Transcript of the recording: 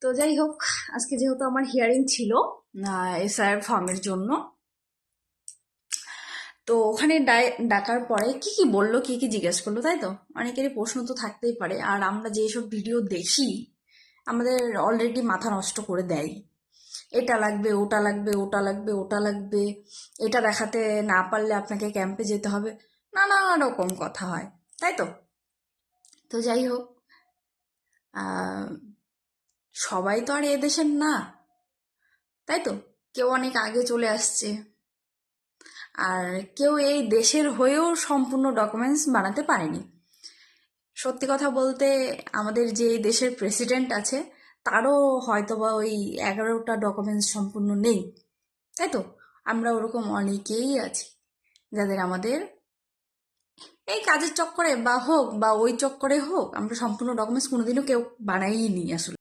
তো যাই হোক, আজকে যেহেতু আমার হিয়ারিং ছিল এসআইআর ফর্মের জন্য, তো ওখানে ডাকার পরে কি কি বললো, কি কি জিজ্ঞেস করলো, তাই তো অনেকেরই প্রশ্ন তো থাকতেই পারে। আর আমরা যেসব ভিডিও দেখি আমাদের অলরেডি মাথা নষ্ট করে দেয়, এটা লাগবে, ওটা লাগবে, ওটা লাগবে, ওটা লাগবে, এটা দেখাতে না পারলে আপনাকে ক্যাম্পে যেতে হবে, নানা রকম কথা হয়, তাই তো। তো যাই হোক, সবাই তো আর এদেশের না, তাই তো। কেউ অনেক আগে চলে আসছে, আর কেউ এই দেশের হয়েও সম্পূর্ণ ডকুমেন্টস বানাতে পারেনি। সত্যি কথা বলতে, আমাদের যে দেশের প্রেসিডেন্ট আছে তারও হয়তোবা ওই 11টা ডকুমেন্টস সম্পূর্ণ নেই, তাই তো। আমরা ওরকম অনেকেই আছি যাদের আমাদের এই কাজের চক্করে বা হোক বা ওই চক্করে হোক, আমরা সম্পূর্ণ ডকুমেন্টস কোনোদিনও কেউ বানাইনি আসলে।